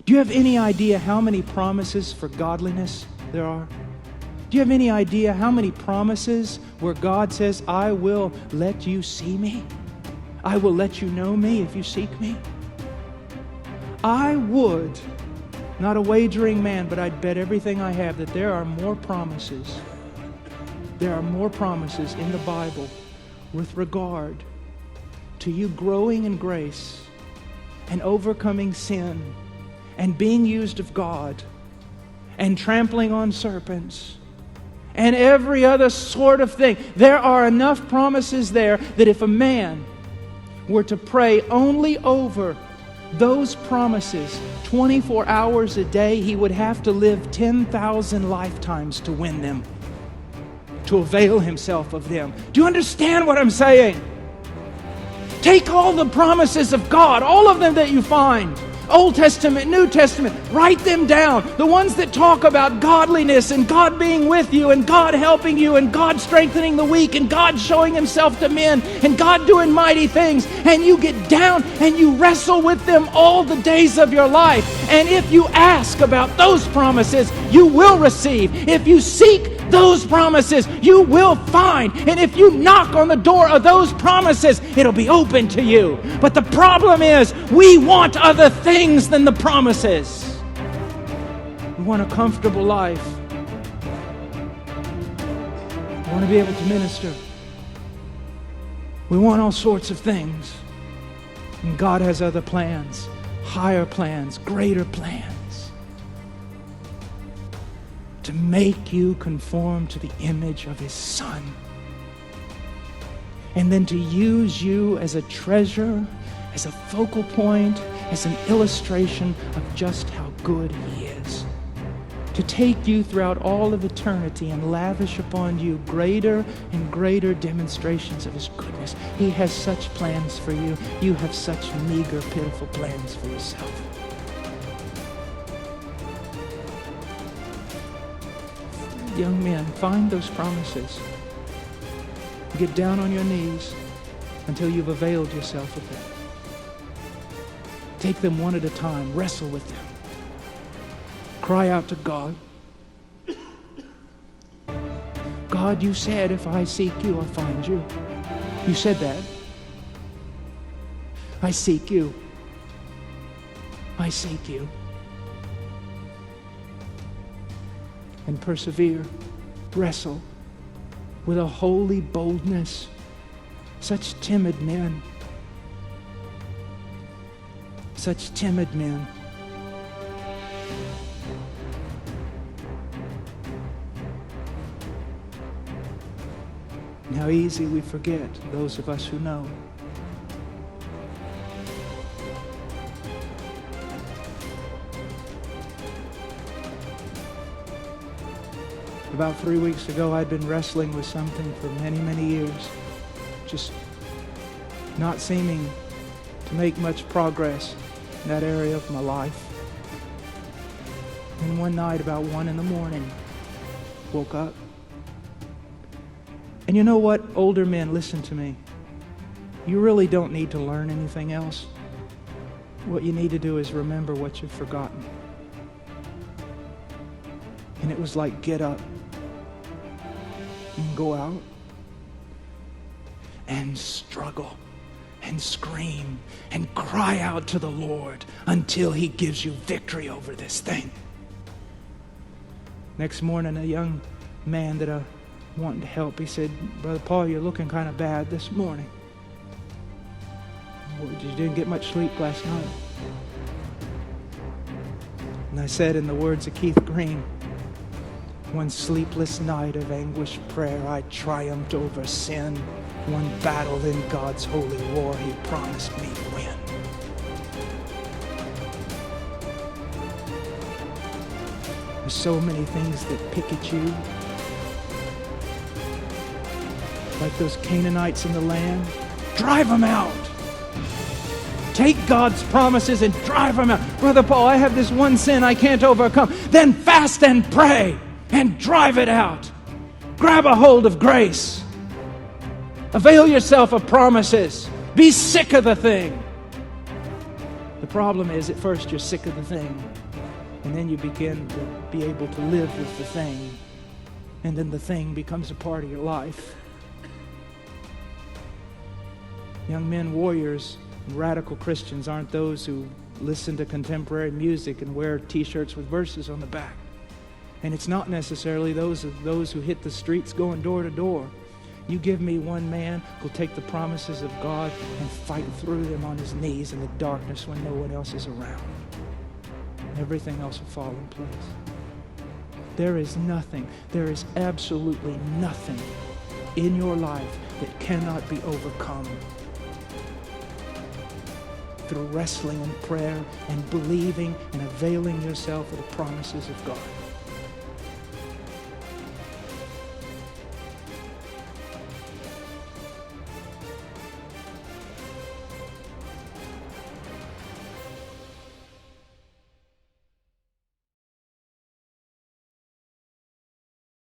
Do you have any idea how many promises for godliness there are? Do you have any idea how many promises where God says, I will let you see me? I will let you know me if you seek me? I would, not a wagering man, but I'd bet everything I have that there are more promises. There are more promises in the Bible with regard to you growing in grace and overcoming sin and being used of God and trampling on serpents and every other sort of thing. There are enough promises there that if a man were to pray only over those promises 24 hours a day, he would have to live 10,000 lifetimes to win them, to avail himself of them. Do you understand what I'm saying? Take all the promises of God, all of them that you find, Old Testament, New Testament, write them down. The ones that talk about godliness and God being with you and God helping you and God strengthening the weak and God showing Himself to men and God doing mighty things. And you get down and you wrestle with them all the days of your life. And if you ask about those promises, you will receive. If you seek those promises, you will find. And if you knock on the door of those promises, it'll be open to you. But the problem is, we want other things than the promises. We want a comfortable life. We want to be able to minister. We want all sorts of things. And God has other plans, higher plans, greater plans, to make you conform to the image of His Son. And then to use you as a treasure, as a focal point, as an illustration of just how good He is. To take you throughout all of eternity and lavish upon you greater and greater demonstrations of His goodness. He has such plans for you. You have such meager, pitiful plans for yourself. Young men, find those promises. Get down on your knees until you've availed yourself of them. Take them one at a time. Wrestle with them. Cry out to God. God, you said if I seek you, I'll find you. You said that. I seek you. I seek you. And persevere, wrestle with a holy boldness. Such timid men. Such timid men. And how easy we forget, those of us who know. About 3 weeks ago, I'd been wrestling with something for many, many years. Just not seeming to make much progress in that area of my life. And one night, about 1 a.m, woke up. And you know what? Older men, listen to me. You really don't need to learn anything else. What you need to do is remember what you've forgotten. And it was like, get up and go out and struggle and scream and cry out to the Lord until He gives you victory over this thing. Next morning, a young man that I wanted to help, he said, Brother Paul, you're looking kind of bad this morning. You didn't get much sleep last night. And I said, in the words of Keith Green, one sleepless night of anguished prayer, I triumphed over sin. One battle in God's holy war, He promised me to win. There's so many things that pick at you. Like those Canaanites in the land. Drive them out. Take God's promises and drive them out. Brother Paul, I have this one sin I can't overcome. Then fast and pray and drive it out. Grab a hold of grace. Avail yourself of promises. Be sick of the thing. The problem is, at first you're sick of the thing, and then you begin to be able to live with the thing, and then the thing becomes a part of your life. Young men, warriors, and radical Christians aren't those who listen to contemporary music and wear t-shirts with verses on the back. And it's not necessarily those who hit the streets going door to door. You give me one man who'll take the promises of God and fight through them on his knees in the darkness when no one else is around. Everything else will fall in place. There is nothing, there is absolutely nothing in your life that cannot be overcome through wrestling and prayer and believing and availing yourself of the promises of God.